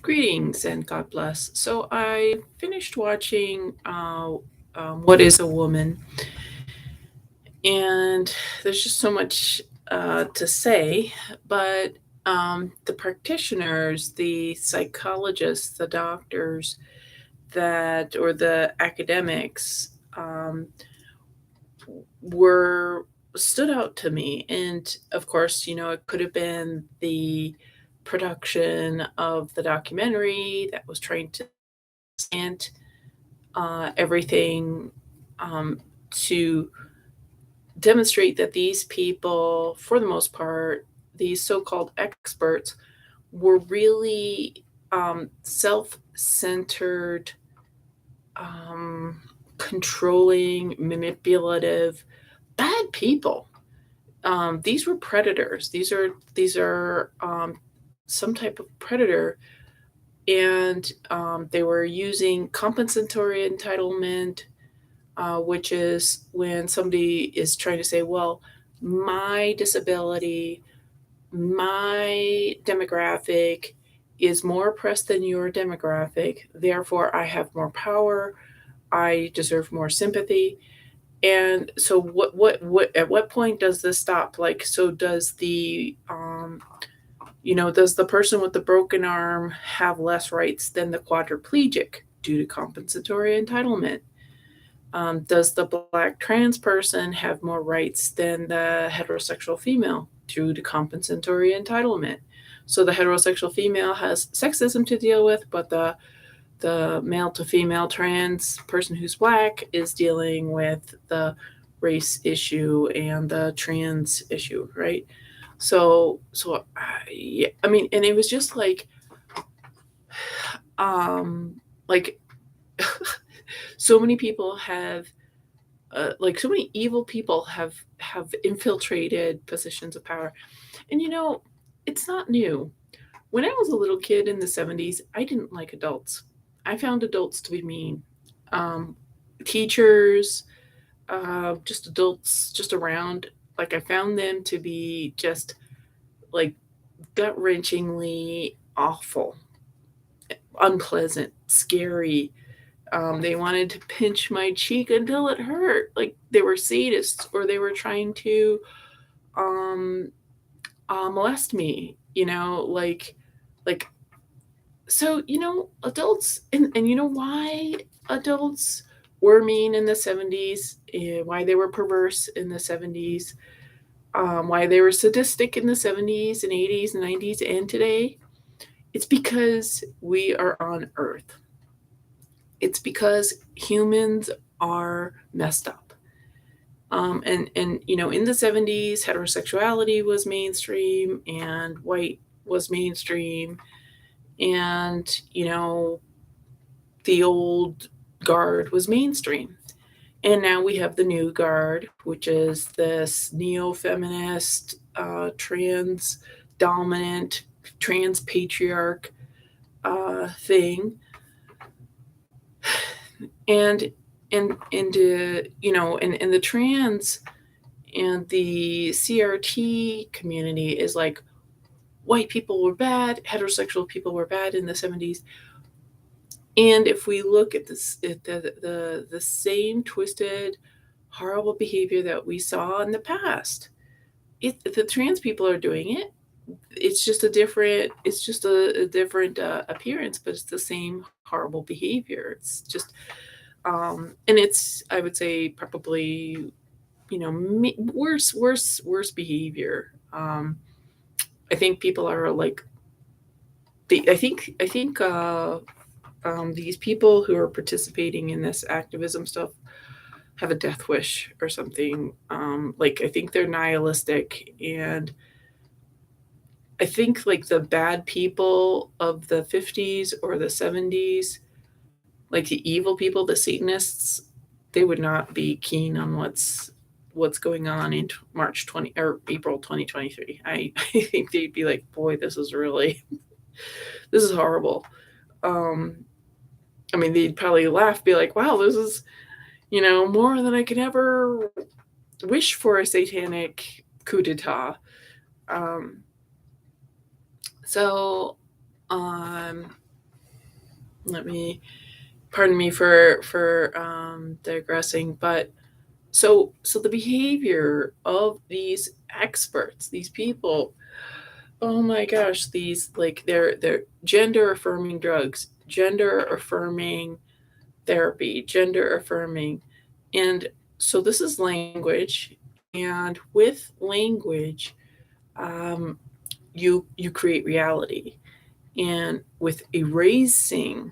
Greetings and God bless. So I finished watching What is a Woman? And there's just so much to say, but the practitioners, the psychologists, the doctors or the academics were stood out to me. And of course, it could have been the production of the documentary that was trying to and everything um, to demonstrate that these people, for the most part, these so called experts, were really self centered, um, controlling, manipulative, bad people. These were predators. These are some type of predator, and they were using compensatory entitlement, which is when somebody is trying to say, well, my disability, my demographic is more oppressed than your demographic, therefore I have more power, I deserve more sympathy. And so what at what point does this stop? Like, so does does the person with the broken arm have less rights than the quadriplegic due to compensatory entitlement? Does the black trans person have more rights than the heterosexual female due to compensatory entitlement? So the heterosexual female has sexism to deal with, but the male to female trans person who's black is dealing with the race issue and the trans issue, right? Yeah, I mean, and it was just like so many people have so many evil people have infiltrated positions of power. And it's not new. When I was a little kid in the 70s, I didn't like adults. I found adults to be mean. um, Teachers, just adults just around, like I found them to be just like gut-wrenchingly awful, unpleasant, scary. They wanted to pinch my cheek until it hurt. Like they were sadists, or they were trying to um, molest me. Like so. Adults, and you know why adults were mean in the 70s, why they were perverse in the 70s, why they were sadistic in the 70s and 80s and 90s and today. It's because we are on Earth. It's because humans are messed up. And in the 70s, heterosexuality was mainstream and white was mainstream. And, the old guard was mainstream. And now we have the new guard, which is this neo feminist, trans dominant, trans patriarch thing. And and the trans and the CRT community is like, white people were bad, heterosexual people were bad in the 70s. And if we look at this, at the same twisted, horrible behavior that we saw in the past, the trans people are doing it. It's just a different appearance, but it's the same horrible behavior. It's just and it's, I would say, probably, worse behavior. I think people are like, these people who are participating in this activism stuff have a death wish or something. Like, I think they're nihilistic, and I think like the bad people of the 50s or the 70s, like the evil people, the Satanists, they would not be keen on what's going on in March 20 or April 2023. I think they'd be like, boy, this is really this is horrible. Um, I mean, they'd probably laugh, be like, wow, this is, more than I could ever wish for a satanic coup d'etat. Um, so, um, let me pardon me for digressing, but so the behavior of these experts, these people, oh my gosh, these like they're gender affirming drugs, gender affirming therapy, gender affirming. And so this is language, and with language, um, you create reality. And with erasing,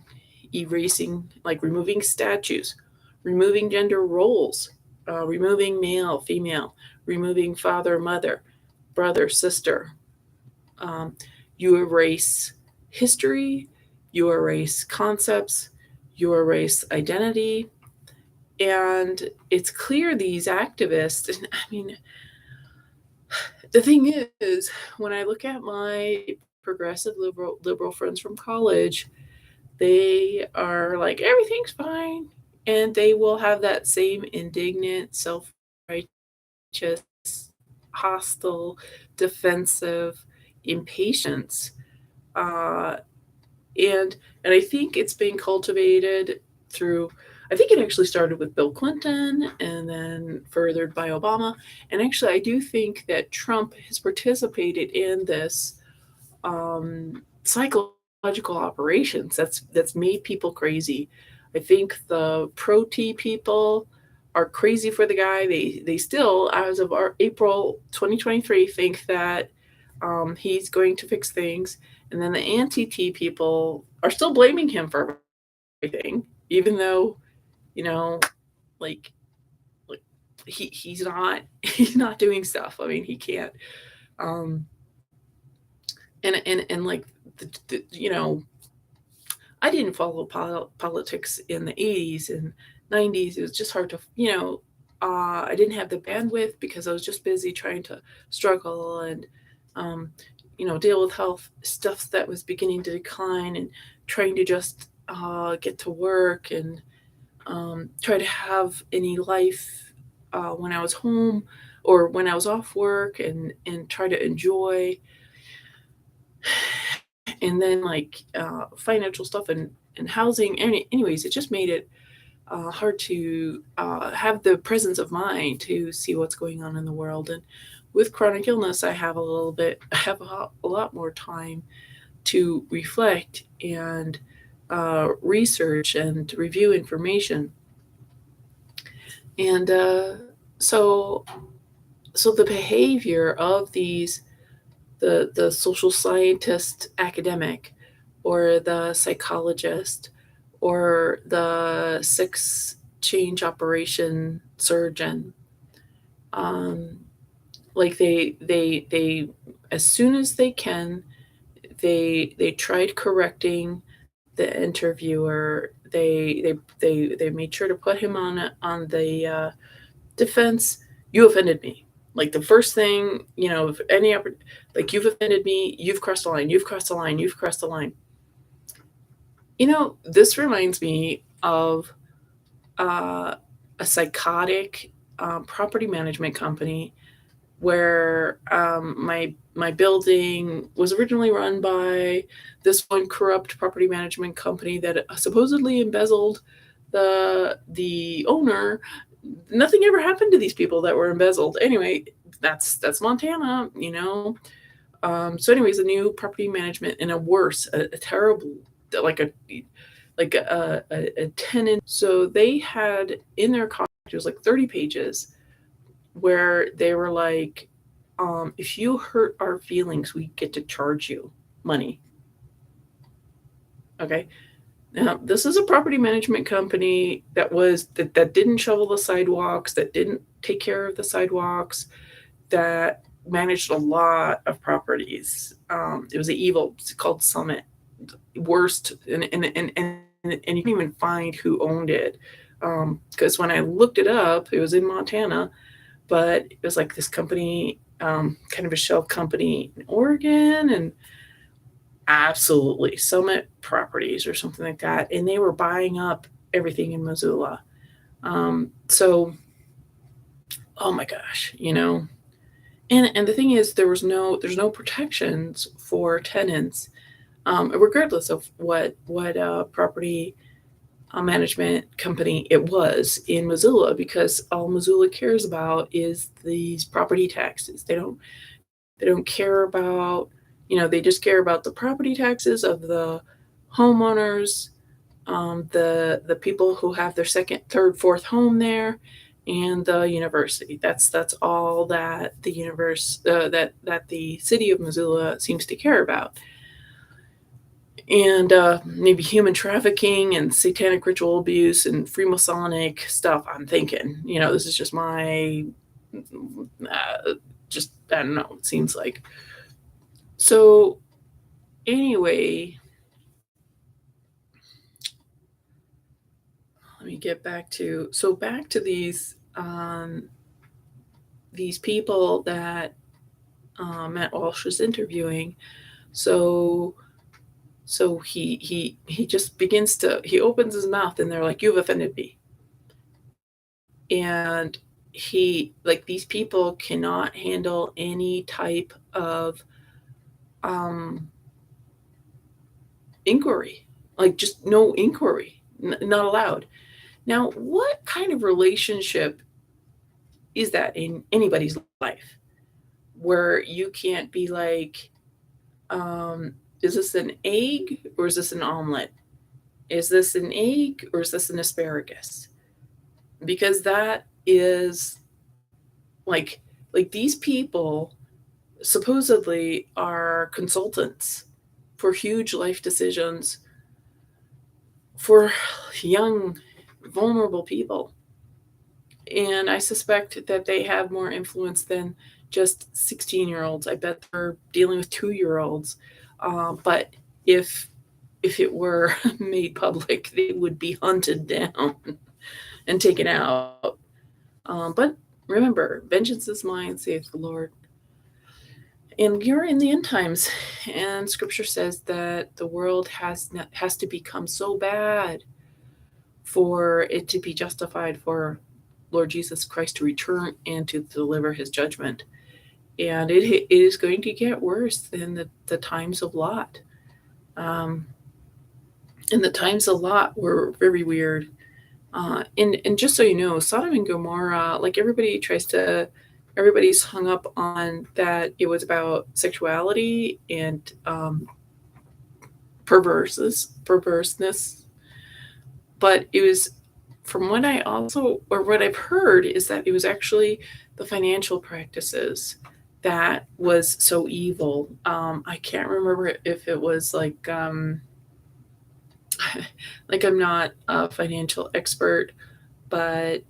like removing statues, removing gender roles, removing male, female, removing father, mother, brother, sister, um, you erase history, you erase concepts, you erase identity. And it's clear these activists, and I mean, the thing is, when I look at my progressive liberal friends from college, they are like, everything's fine. And they will have that same indignant, self righteous, hostile, defensive impatience. Uh, and and I think it's being cultivated through. I think it actually started with Bill Clinton and then furthered by Obama. And actually, I do think that Trump has participated in this psychological operations that's made people crazy. I think the pro T people are crazy for the guy. They still, as of April 2023, think that he's going to fix things, and then the anti T people are still blaming him for everything, even though you know, like like he's not he's not doing stuff. I mean, he can't. Um, and like I didn't follow politics in the 80s and 90s. It was just hard to, I didn't have the bandwidth because I was just busy trying to struggle and, um, deal with health stuff that was beginning to decline and trying to just get to work and try to have any life when I was home or when I was off work and try to enjoy. And then like financial stuff and housing. Anyways, it just made it hard to have the presence of mind to see what's going on in the world. And with chronic illness, I have a lot more time to reflect and research and review information. And so, so the behavior of the social scientist academic or the psychologist or the sex change operation surgeon, um, like they as soon as they can, they tried correcting the interviewer. They made sure to put him on the defense. You offended me. Like the first thing, if like you've offended me, you've crossed the line, you've crossed the line, you've crossed the line. This reminds me of uh, a psychotic property management company where my building was originally run by this one corrupt property management company that supposedly embezzled the owner. Nothing ever happened to these people that were embezzled. Anyway, that's Montana. So anyways, a new property management and a terrible, like a tenant. So they had in their contract, it was like 30 pages, where they were like, if you hurt our feelings, we get to charge you money. Okay. Now, this is a property management company that didn't shovel the sidewalks, that didn't take care of the sidewalks, that managed a lot of properties. It was it's called Summit. Worst, and you can even find who owned it. Because when I looked it up, it was in Montana, but it was like this company, kind of a shell company in Oregon, and absolutely Summit Properties or something like that. And they were buying up everything in Missoula. So, oh my gosh, And the thing is, there's no protections for tenants regardless of what property management company it was in Missoula, because all Missoula cares about is these property taxes. They don't care about, they just care about the property taxes of the homeowners, the people who have their second, third, fourth home there, and the university. That's all that the universe that the city of Missoula seems to care about. And maybe human trafficking and satanic ritual abuse and Freemasonic stuff. I'm thinking, this is just my, just I don't know. It seems like so. Anyway, let me get back to these people that Matt Walsh was interviewing. So he just he opens his mouth and they're like, "You've offended me," and these people cannot handle any type of um inquiry, like just no inquiry, not allowed. Now, what kind of relationship is that in anybody's life where you can't be like, is this an egg or is this an omelet? Is this an egg or is this an asparagus? Because that is like these people supposedly are consultants for huge life decisions for young vulnerable people, and I suspect that they have more influence than just 16-year-olds. I bet they're dealing with 2-year-olds. But if it were made public, they would be hunted down and taken out. But remember, vengeance is mine, saith the Lord. And you're in the end times, and Scripture says that the world has to become so bad for it to be justified for Lord Jesus Christ to return and to deliver his judgment. And it is going to get worse than the times of Lot. And the times of Lot were very weird. And just so you know, Sodom and Gomorrah, like everybody's hung up on that it was about sexuality and perverseness. But it was, from what I've heard, is that it was actually the financial practices that was so evil. I can't remember if it was like like I'm not a financial expert, but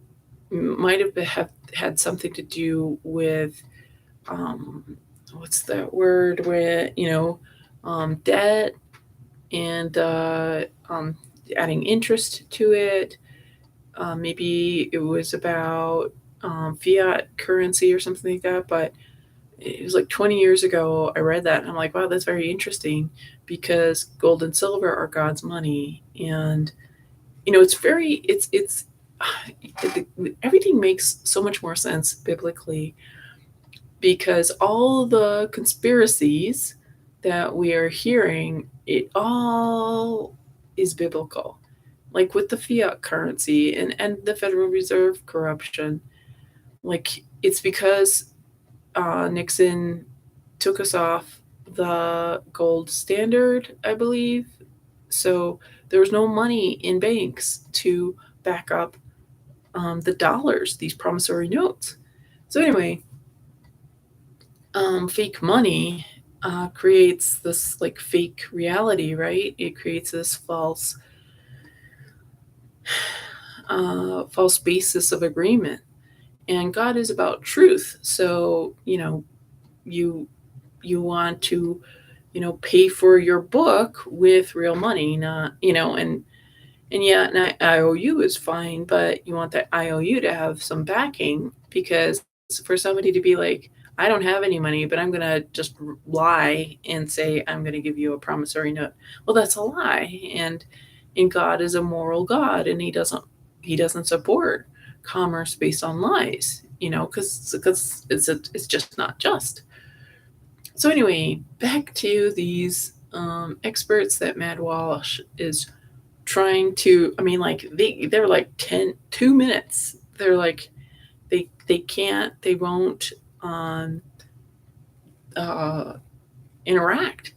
might have had something to do with what's that word, where debt and adding interest to it. Maybe it was about fiat currency or something like that. But it was like 20 years ago I read that, and I'm like, wow, that's very interesting, because gold and silver are God's money. And it's very it's everything makes so much more sense biblically, because all the conspiracies that we are hearing, it all is biblical. Like with the fiat currency and the Federal Reserve corruption, like it's because Nixon took us off the gold standard, I believe. So there was no money in banks to back up the dollars, these promissory notes. So anyway, fake money creates this like fake reality, right? It creates this false basis of agreement. And God is about truth. So, you want to, pay for your book with real money, not, and yeah, an IOU is fine, but you want that IOU to have some backing, because for somebody to be like, I don't have any money, but I'm going to just lie and say I'm going to give you a promissory note. Well, that's a lie. And God is a moral God, and he doesn't support commerce based on lies, because it's just not just. So anyway, back to these experts that Mad Walsh is trying to. I mean, like they're like 2 minutes. They're like they can't, they won't um, uh, interact.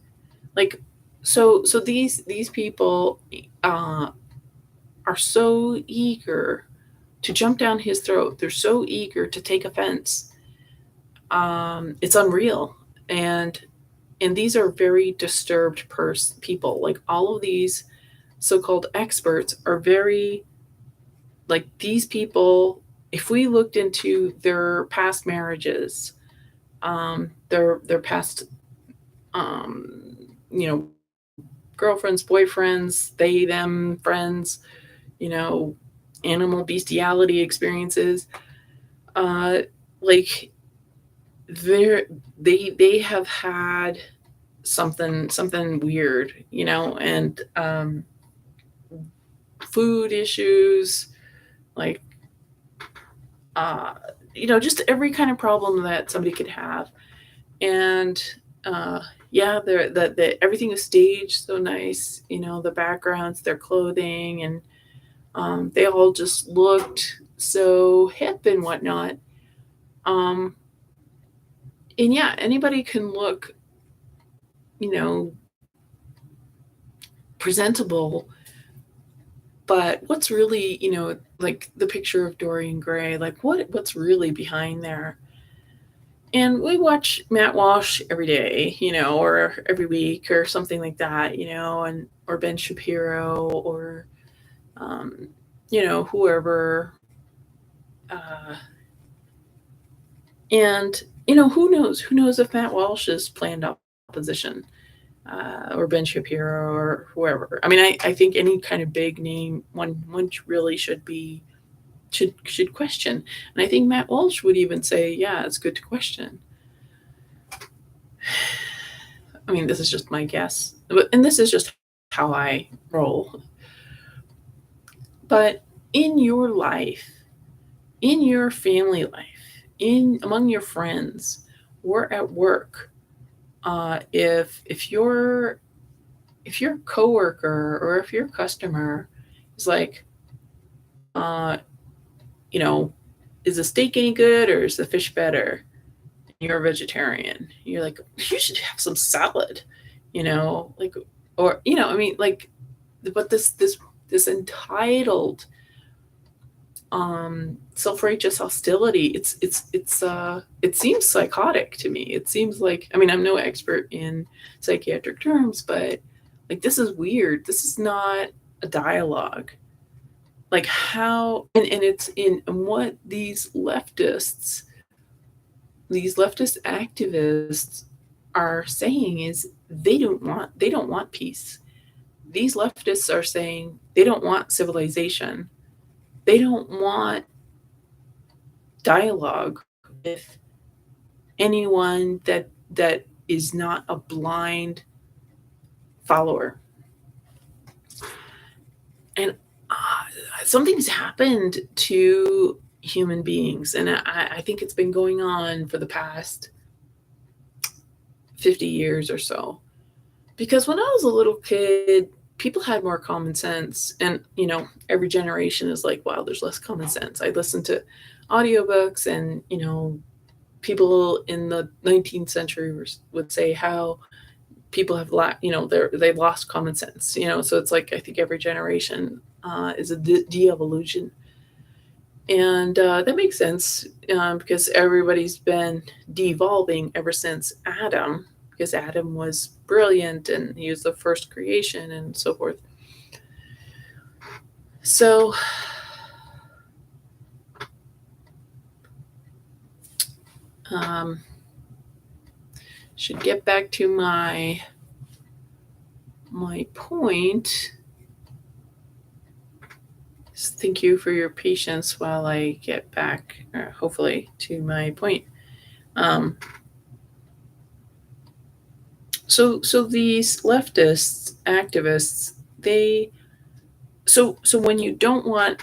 Like so these people uh, are so eager to jump down his throat. They're so eager to take offense. It's unreal. And these are very disturbed people. Like all of these so-called experts are very, like, these people, if we looked into their past marriages, their past um you know girlfriends, boyfriends, they them friends, you know animal bestiality experiences, uh like they're they have had something weird, and food issues, like uh just every kind of problem that somebody could have. And uh yeah, everything is staged so nice, the backgrounds, their clothing, and they all just looked so hip and whatnot. um and yeah, anybody can look, you know presentable. But what's really, like the picture of Dorian Gray, like what's really behind there? And we watch Matt Walsh every day, or every week or something like that, and or Ben Shapiro, or um, whoever. Uh, and who knows? Who knows if Matt Walsh is planned opposition, or Ben Shapiro, or whoever. I mean, I think any kind of big name, one really should question. And I think Matt Walsh would even say, yeah, it's good to question. I mean, this is just my guess, and this is just how I roll. But in your life, in your family life, in among your friends, or at work, if your coworker or if your customer is like, uh, you know, is the steak any good or is the fish better? And you're a vegetarian. You're like, you should have some salad, like, or I mean, like, but this entitled, self-righteous hostility, it seems psychotic to me. It seems like, I mean, I'm no expert in psychiatric terms, but like, this is weird. This is not a dialogue. Like, how, and it's in, and what these leftist activists are saying is they don't want peace. These leftists are saying they don't want civilization. They don't want dialogue with anyone that is not a blind follower. And something's happened to human beings, and I think it's been going on for the past 50 years or so. Because when I was a little kid, people had more common sense. And, every generation is like, wow, there's less common sense. I listened to audiobooks, and, people in the 19th century would say how people have they've lost common sense. So it's like, I think every generation is a de-evolution. And that makes sense, because everybody's been devolving ever since Adam, because Adam was brilliant and he was the first creation and so forth. So should get back to my point. Thank you for your patience while I get back, hopefully, to my point. So these leftist activists, so when you don't want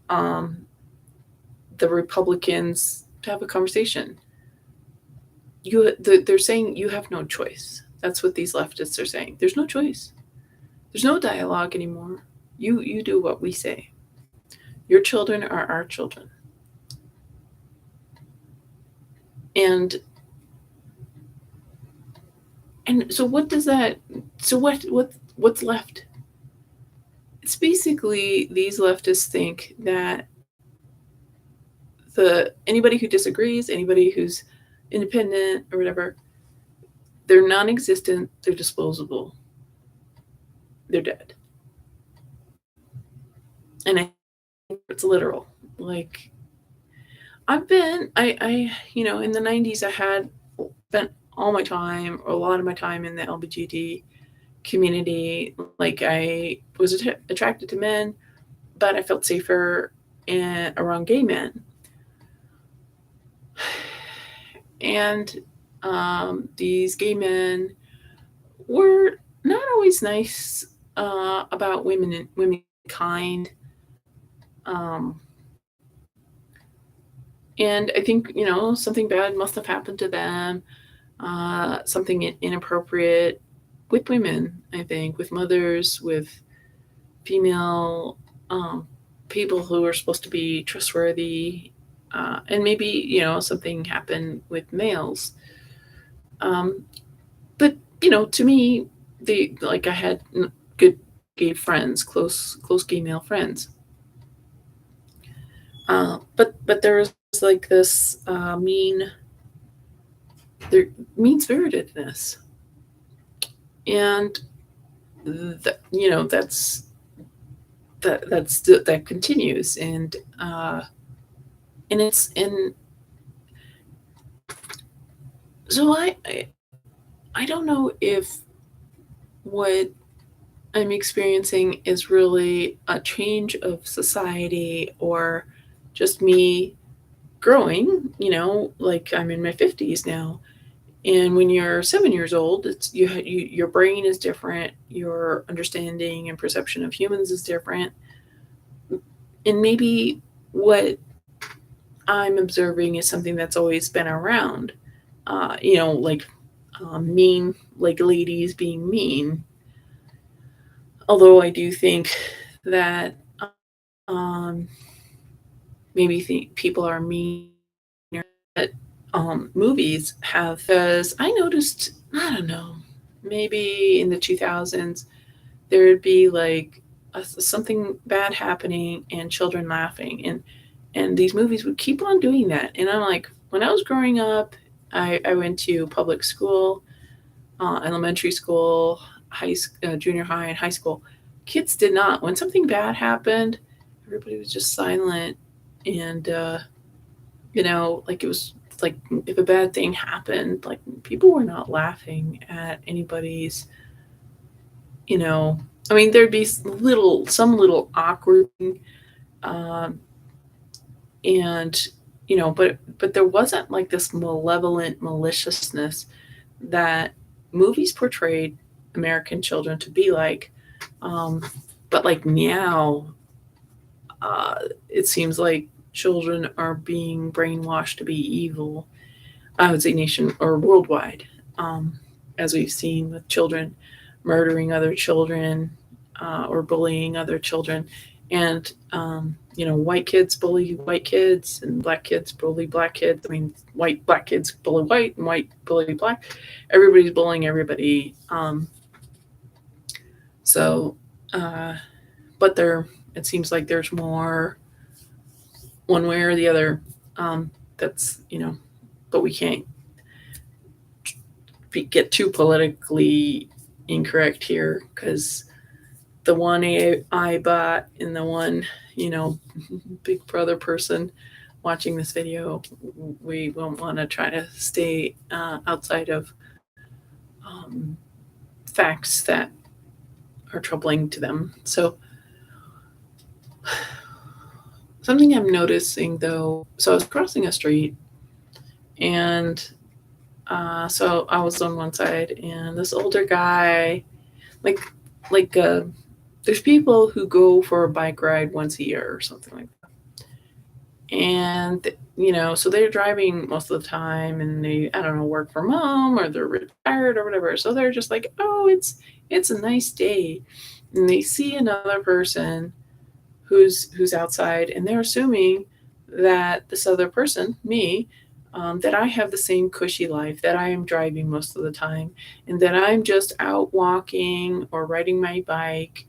the Republicans to have a conversation, they're saying you have no choice. That's what these leftists are saying. There's no choice. There's no dialogue anymore. You do what we say. Your children are our children. And so what does that so what's left? It's basically these leftists think that the anybody who disagrees, anybody who's independent or whatever, they're non-existent, they're disposable, they're dead. And I think it's literal. Like in the 90s I had spent all my time or a lot of my time in the LGBT community. Like I was attracted to men, but I felt safer around gay men. And these gay men were not always nice about women and womankind. Um, and I think something bad must have happened to them, something inappropriate with women. I think with mothers, with female people who are supposed to be trustworthy, and maybe something happened with males. Um, but to me, I had good gay friends, close gay male friends. But there was like this mean spiritedness, and that continues, and it's and so I don't know if what I'm experiencing is really a change of society or just me growing, like I'm in my 50s now. And when you're 7 years old, your brain is different, your understanding and perception of humans is different. And maybe what I'm observing is something that's always been around, like mean, like ladies being mean. Although I do think that um, maybe people are meaner that movies have. Because I noticed, I don't know, maybe in the 2000s, there would be like something bad happening and children laughing. And these movies would keep on doing that. And I'm like, when I was growing up, I went to public school, elementary school, junior high, and high school. Kids did not. When something bad happened, everybody was just silent, and like it was like if a bad thing happened, like people were not laughing at anybody's. I mean, there'd be some little awkward, um, and but there wasn't like this malevolent maliciousness that movies portrayed American children to be like. Um, but like now, uh, it seems like children are being brainwashed to be evil. I would say nation or worldwide, um, as we've seen with children murdering other children or bullying other children. And, white kids bully white kids and black kids bully black kids. I mean, black kids bully white and white bully black. Everybody's bullying everybody. So, uh, but it seems like there's more one way or the other. That's, but we can't get too politically incorrect here because the one AI bot and the one, big brother person watching this video, we won't want to try to stay outside of um, facts that are troubling to them. So, something I'm noticing though, so I was crossing a street and so I was on one side and this older guy, like, there's people who go for a bike ride once a year or something like that. And so they're driving most of the time, and they, I don't know, work from home or they're retired or whatever. So they're just like, oh, it's a nice day, and they see another person who's outside, and they're assuming that this other person, me, that I have the same cushy life, that I am driving most of the time, and that I'm just out walking or riding my bike.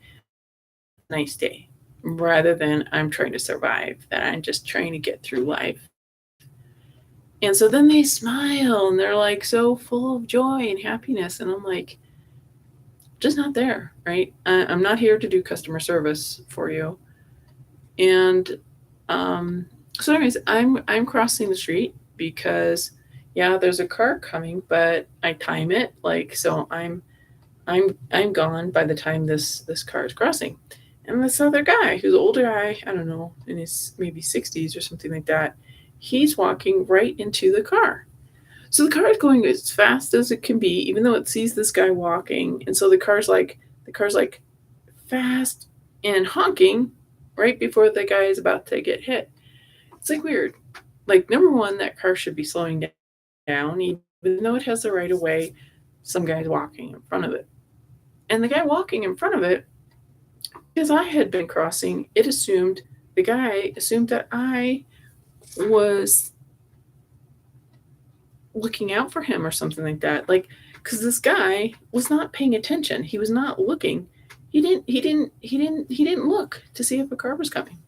Nice day, rather than I'm trying to survive, that I'm just trying to get through life. And so then they smile and they're like so full of joy and happiness. And I'm like, just not there, right? I'm not here to do customer service for you. And um, so, anyways, I'm crossing the street because, yeah, there's a car coming, but I time it like so. I'm gone by the time this car is crossing. And this other guy, who's an older guy, I don't know, in his maybe 60s or something like that, he's walking right into the car. So the car is going as fast as it can be, even though it sees this guy walking. And so the car's like fast and honking right before the guy is about to get hit. It's like weird. Like, number one, that car should be slowing down, even though it has the right of way. Some guy's walking in front of it. And the guy walking in front of it, because I had been crossing, the guy assumed that I was looking out for him or something like that. Like, because this guy was not paying attention. He was not looking. He didn't look to see if a car was coming.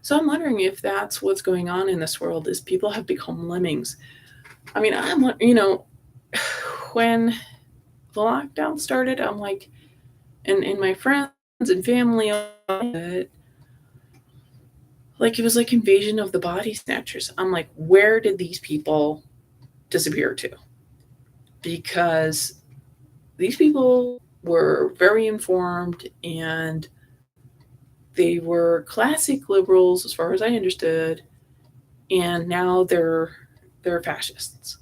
So I'm wondering if that's what's going on in this world, is people have become lemmings. I mean, when the lockdown started, I'm like, and my friends and family, like, it was like invasion of the body snatchers. I'm like, where did these people disappear to? Because these people were very informed, and they were classic liberals as far as I understood, and now they're fascists.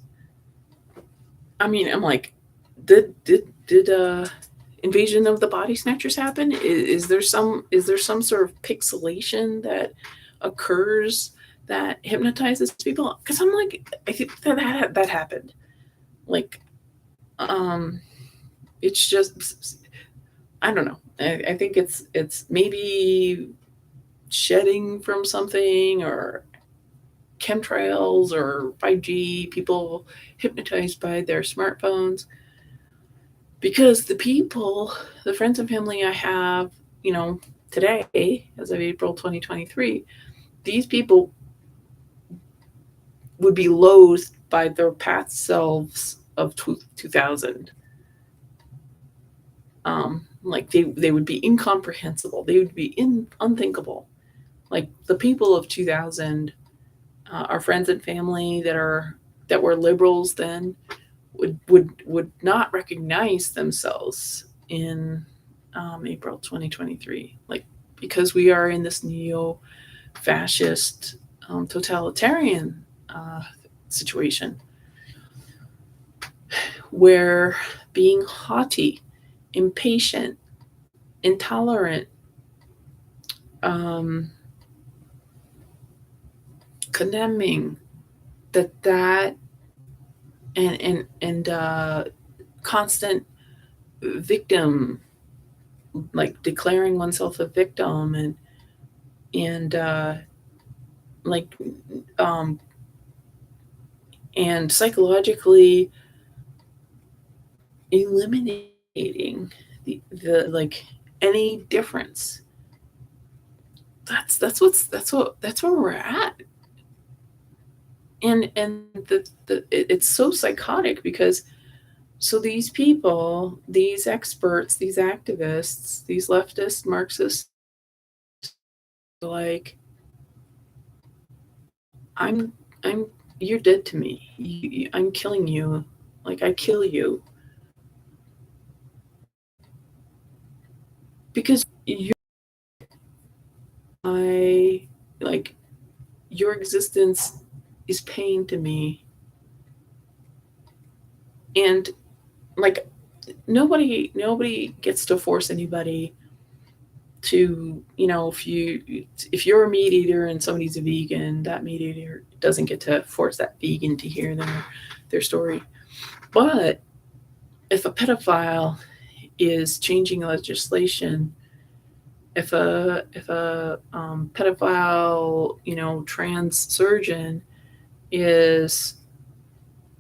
I mean, I'm like, did invasion of the body snatchers happen? Is there some sort of pixelation that occurs that hypnotizes people? Because I'm like, I think that happened. Like, um, it's just, I don't know. I think it's maybe shedding from something, or chemtrails, or 5G, people hypnotized by their smartphones. Because the friends and family I have, you know, today, as of April 2023, these people would be loathed by their past selves of 2000. Like, they would be incomprehensible. They would be unthinkable. Like, the people of 2000, our friends and family that were liberals then, would not recognize themselves in April 2023, like, because we are in this neo-fascist, totalitarian uh, situation where being haughty, impatient, intolerant, um, condemning, that and constant victim, like declaring oneself a victim, and like, um, and psychologically eliminating the like any difference. That's where we're at. And it's so psychotic, because so these people, these experts, these activists, these leftist Marxists, like, I'm you're dead to me. I'm killing you. Like, I kill you because you I like your existence is pain to me. And, like, nobody gets to force anybody to, if you're a meat eater and somebody's a vegan, that meat eater doesn't get to force that vegan to hear their story. But if a pedophile is changing legislation, if a pedophile, trans surgeon is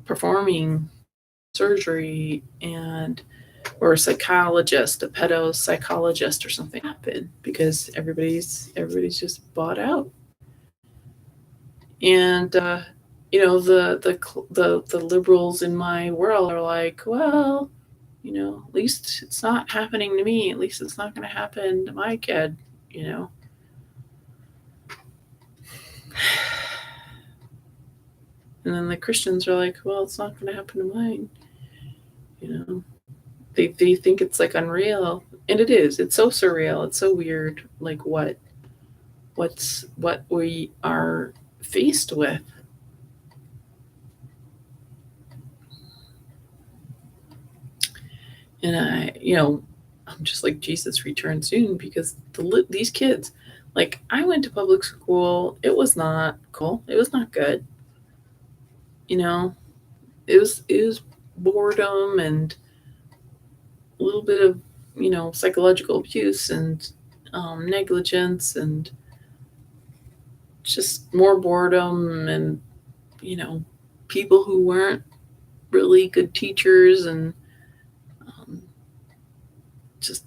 performing surgery, and or a psychologist, a pedo psychologist or something happen, because everybody's just bought out. And the liberals in my world are like, well, at least it's not happening to me. At least it's not going to happen to my kid. You know. And then the Christians are like, well, it's not going to happen to mine. They think it's like unreal, and it is. It's so surreal. It's so weird. Like what we are faced with. And I'm just like, Jesus, return soon, because these kids, like, I went to public school. It was not cool. It was not good. It was boredom and a little bit of psychological abuse and negligence, and just more boredom, and people who weren't really good teachers, and just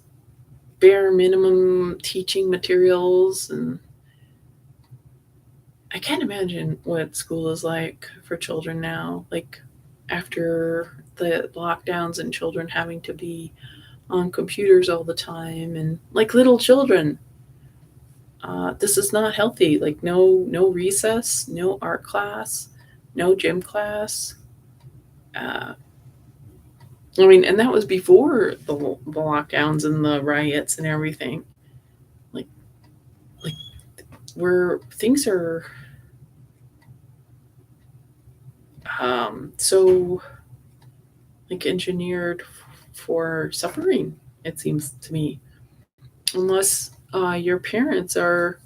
bare minimum teaching materials. And I can't imagine what school is like for children now, like after the lockdowns and children having to be on computers all the time, and like little children. This is not healthy. Like no recess, no art class, no gym class. Uh, I mean, and that was before the lockdowns and the riots and everything. Like, like where things are so like engineered for suffering. It seems to me, unless your parents are,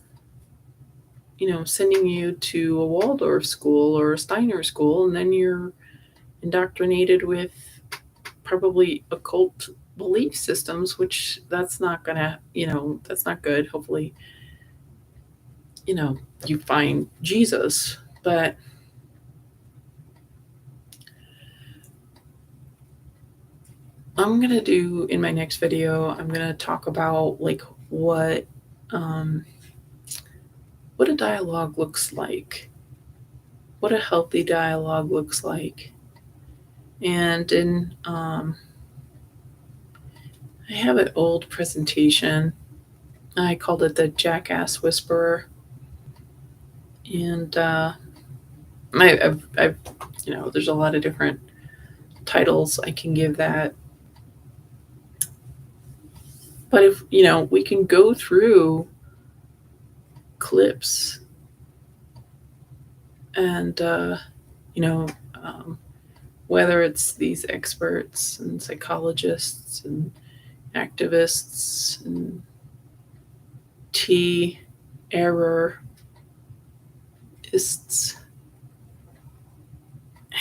sending you to a Waldorf school or a Steiner school, and then you're indoctrinated with probably occult belief systems, which that's not gonna, that's not good. Hopefully, you find Jesus. But I'm gonna do, in my next video, I'm gonna talk about like um, what a dialogue looks like, what a healthy dialogue looks like. And I have an old presentation. I called it the Jackass Whisperer. And I've there's a lot of different titles I can give that. But if, we can go through clips and, whether it's these experts and psychologists and activists and errorists,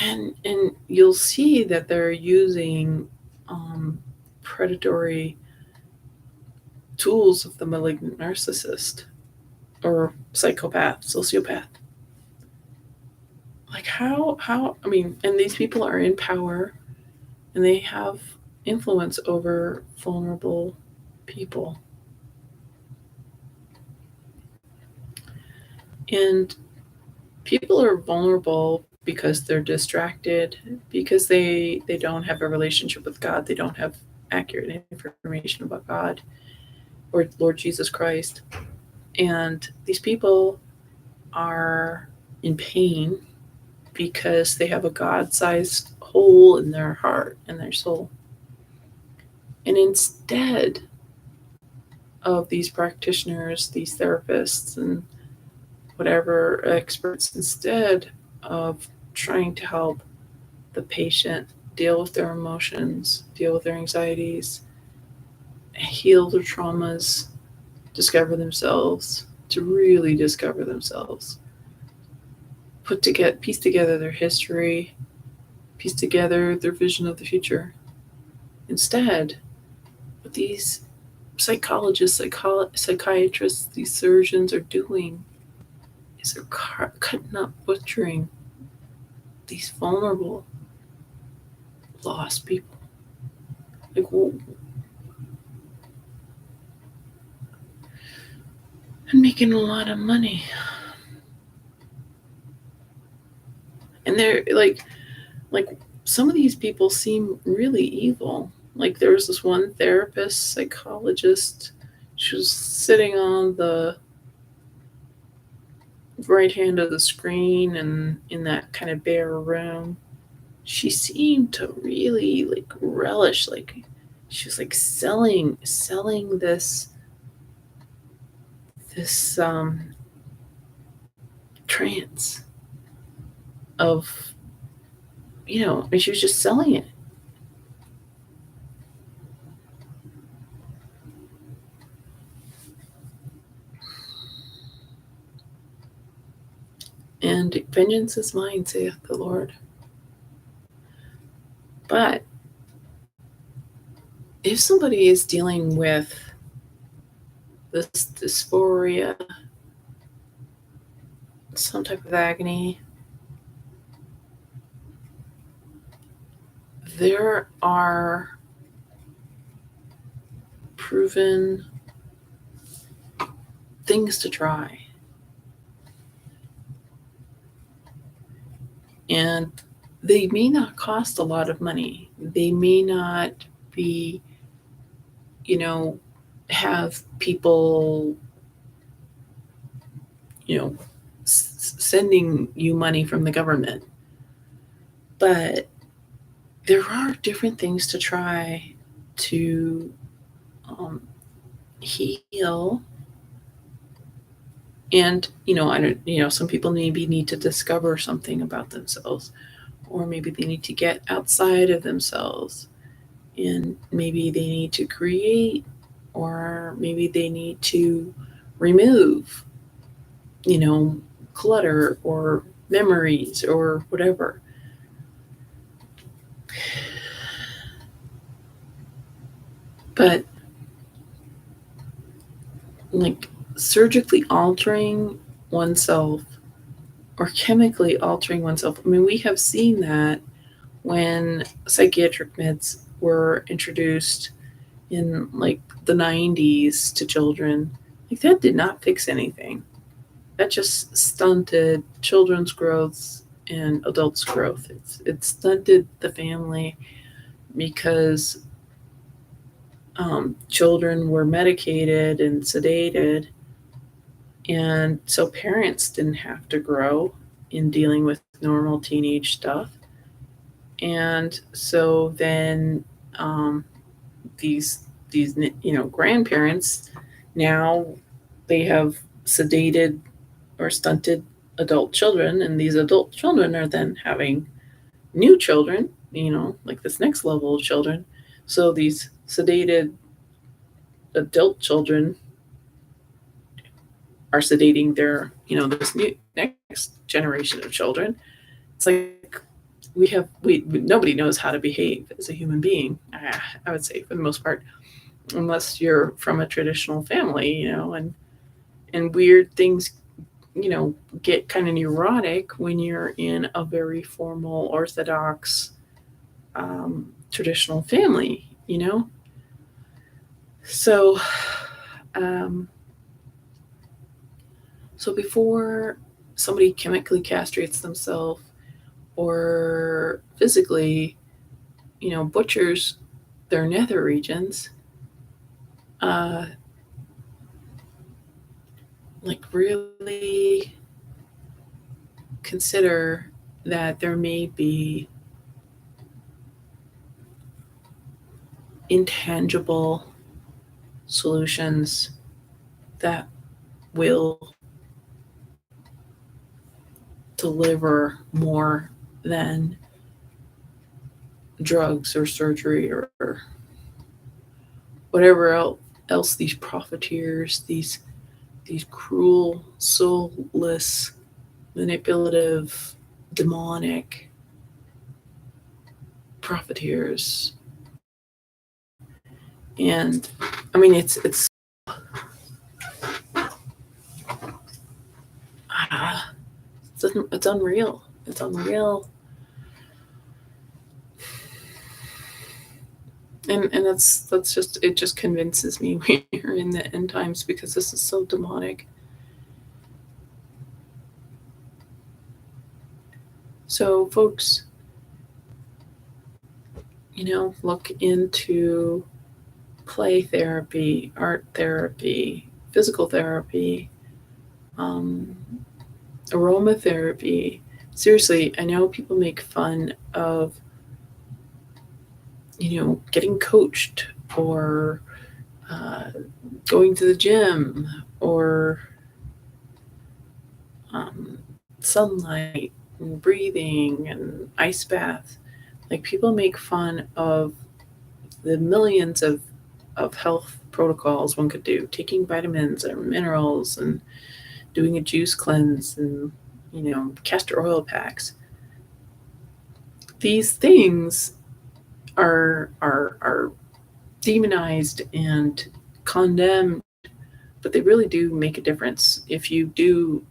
and you'll see that they're using predatory tools of the malignant narcissist or psychopath, sociopath. Like how I mean, and these people are in power, and they have influence over vulnerable people. And people are vulnerable because they're distracted, because they don't have a relationship with God, they don't have accurate information about God or Lord Jesus Christ. And these people are in pain because they have a God-sized hole in their heart and their soul. And instead of these practitioners, these therapists, and whatever experts, instead of trying to help the patient deal with their emotions, deal with their anxieties, heal their traumas, discover themselves, to really discover themselves, piece together their history, piece together their vision of the future. Instead, what these psychologists, psychiatrists, these surgeons are doing is they're cutting up, butchering these vulnerable, lost people. Like, and making a lot of money. And they're like some of these people seem really evil. Like there was this one therapist, psychologist, she was sitting on the right hand of the screen and in that kind of bare room. She seemed to really like relish, like she was like selling this trance of, and she was just selling it. And vengeance is mine, saith the Lord. But if somebody is dealing with this dysphoria, some type of agony, there are proven things to try. And they may not cost a lot of money. They may not be, have people, sending you money from the government. But there are different things to try to heal. And I don't, some people maybe need to discover something about themselves, or maybe they need to get outside of themselves, and maybe they need to create, or maybe they need to remove, clutter or memories or whatever. But like surgically altering oneself or chemically altering oneself, I mean, we have seen that when psychiatric meds were introduced in like the 90s to children. Like that did not fix anything. That just stunted children's growth and adults' growth. It stunted the family because children were medicated and sedated, and so parents didn't have to grow in dealing with normal teenage stuff. And so then these grandparents, now they have sedated or stunted adult children, and these adult children are then having new children, like this next level of children. So these sedated adult children are sedating their, this new next generation of children. It's like we nobody knows how to behave as a human being. I would say for the most part, unless you're from a traditional family, and weird things, get kind of neurotic when you're in a very formal, orthodox, traditional family, So, um, so before somebody chemically castrates themselves or physically, butchers their nether regions, uh, like really consider that there may be intangible solutions that will deliver more than drugs or surgery or whatever else these profiteers, these cruel, soulless, manipulative, demonic profiteers. And I mean, ah, it's unreal. It's unreal. And that's just, it just convinces me we're in the end times, because this is so demonic. So folks, look into play therapy, art therapy, physical therapy, um, aromatherapy. Seriously, I know people make fun of, getting coached, or going to the gym, or um, sunlight and breathing and ice bath. Like, people make fun of the millions of health protocols one could do, taking vitamins or minerals and doing a juice cleanse and, castor oil packs. These things are demonized and condemned, but they really do make a difference. If you do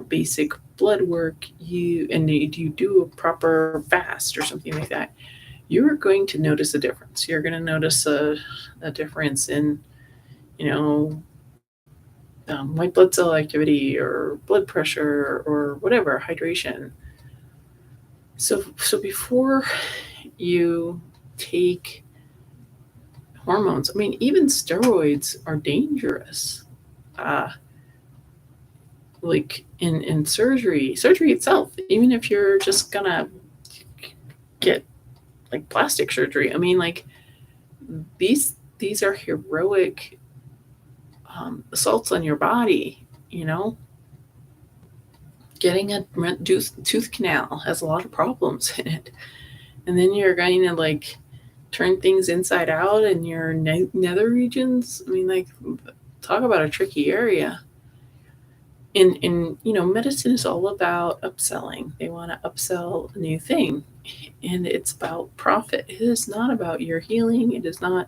basic blood work, you do a proper fast or something like that, you're going to notice a difference. You're going to notice a difference in, white blood cell activity, or blood pressure, or whatever, hydration. So before you take hormones, I mean, even steroids are dangerous. Uh, like in surgery itself, even if you're just gonna get like plastic surgery, I mean, like, these are heroic assaults on your body. Getting a tooth canal has a lot of problems in it, and then you're going to like turn things inside out in your nether regions. I mean, like, talk about a tricky area. In medicine is all about upselling. They want to upsell a new thing, and it's about profit. It is not about your healing. It is not.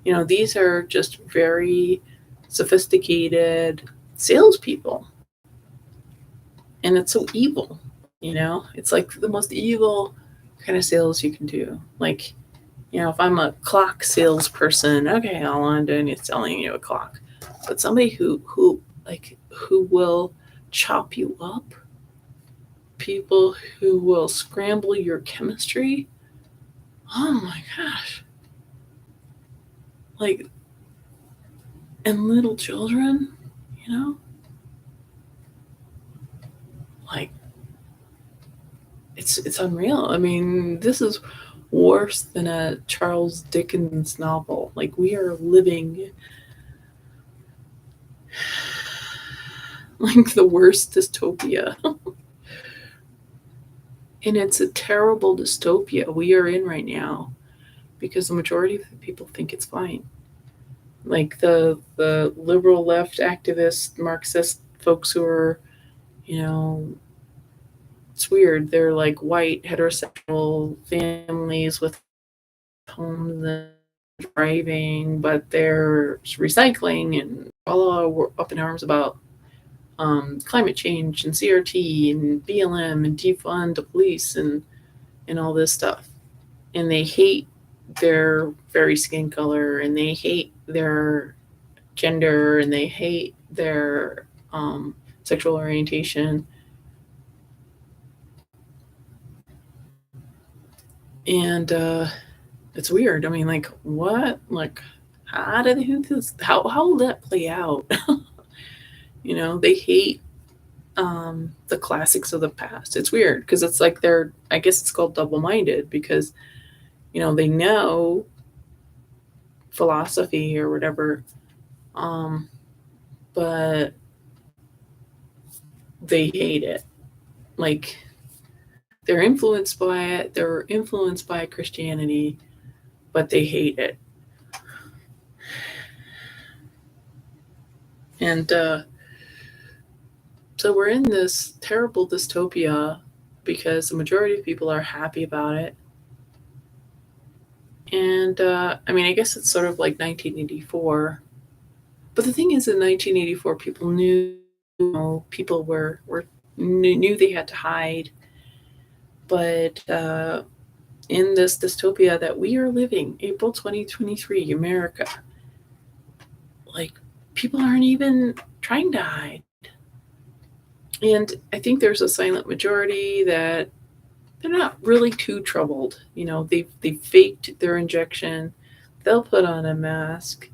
These are just very sophisticated salespeople, and it's so evil. It's like the most evil kind of sales you can do. Like, if I'm a clock salesperson, okay, all I'm doing is selling you a clock. But somebody who will chop you up, people who will scramble your chemistry. Oh my gosh. Like, and little children, like, it's unreal. I mean, this is worse than a Charles Dickens novel. Like, we are living like the worst dystopia. And it's a terrible dystopia we are in right now, because the majority of the people think it's fine. Like, the liberal left activist Marxist folks who are, it's weird. They're like white heterosexual families with homes and driving, but they're recycling, and all up in arms about climate change and CRT and BLM and defund the police and all this stuff. And they hate their very skin color, and they hate their gender, and they hate their sexual orientation. And it's weird. I mean, like, what? Like, how did they do this? How will that play out? They hate the classics of the past. It's weird, because it's like I guess it's called double-minded, because they know philosophy or whatever, but they hate it. Like, they're influenced by it. They're influenced by Christianity, but they hate it. And so we're in this terrible dystopia because the majority of people are happy about it. And I mean, I guess it's sort of like 1984. But the thing is, in 1984, people knew, people were knew they had to hide. But in this dystopia that we are living, April 2023, America, like, people aren't even trying to hide. And I think there's a silent majority that they're not really too troubled. They faked their injection. They'll put on a mask,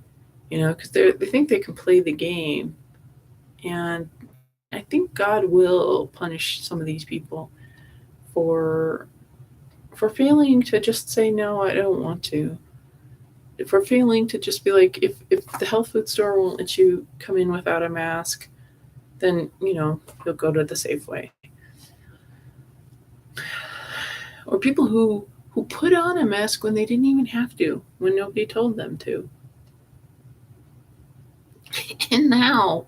because they think they can play the game. And I think God will punish some of these people for failing to just say no, I don't want to. For failing to just be like, if the health food store won't let you come in without a mask, then you'll go to the Safeway. Or people who put on a mask when they didn't even have to, when nobody told them to. And now,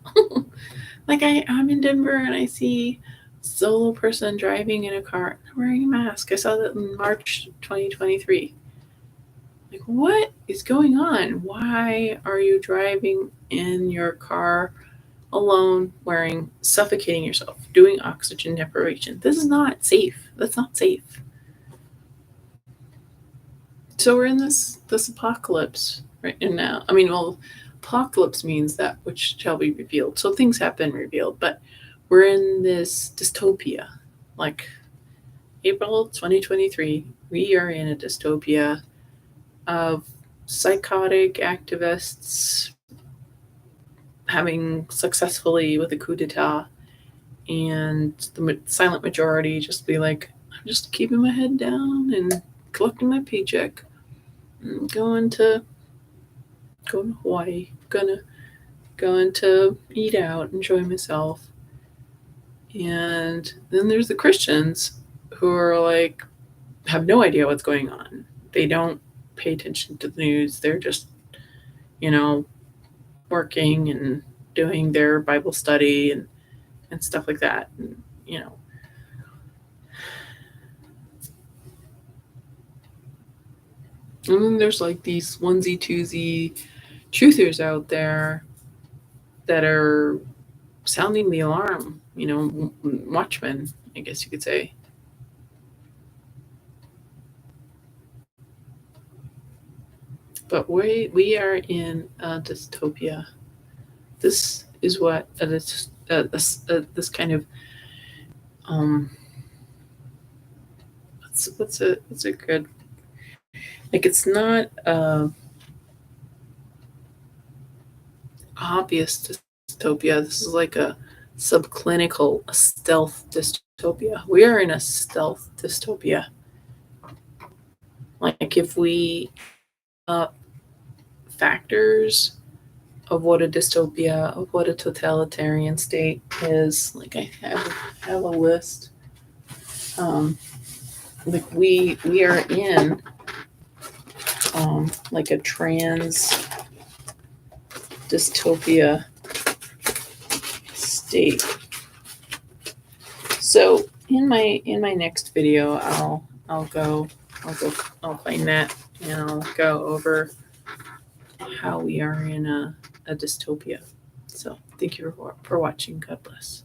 like, I'm in Denver and I see a solo person driving in a car wearing a mask. I saw that in March 2023. Like, what is going on? Why are you driving in your car alone, suffocating yourself, doing oxygen deprivation? This is not safe. That's not safe. So we're in this apocalypse right now. I mean, well, apocalypse means that which shall be revealed. So things have been revealed, but we're in this dystopia. Like, April 2023, we are in a dystopia of psychotic activists having successfully with a coup d'etat, and the silent majority just be like, I'm just keeping my head down and collecting my paycheck. I'm going to Hawaii. Going to eat out, enjoy myself. And then there's the Christians who are like, have no idea what's going on. They don't pay attention to the news. They're just, working and doing their Bible study and stuff like that. And then there's like these onesie twosie truthers out there that are sounding the alarm, watchmen, I guess you could say. But we are in a dystopia. This is what this kind of what's a good, like, it's not obvious dystopia. This is like a subclinical, a stealth dystopia. We are in a stealth dystopia. Like, if we factors of what a dystopia, of what a totalitarian state is, like, I have a list. Like, we are in like a trans dystopia state. So in my next video, I'll find that, and I'll go over how we are in a dystopia. So thank you for watching. God bless.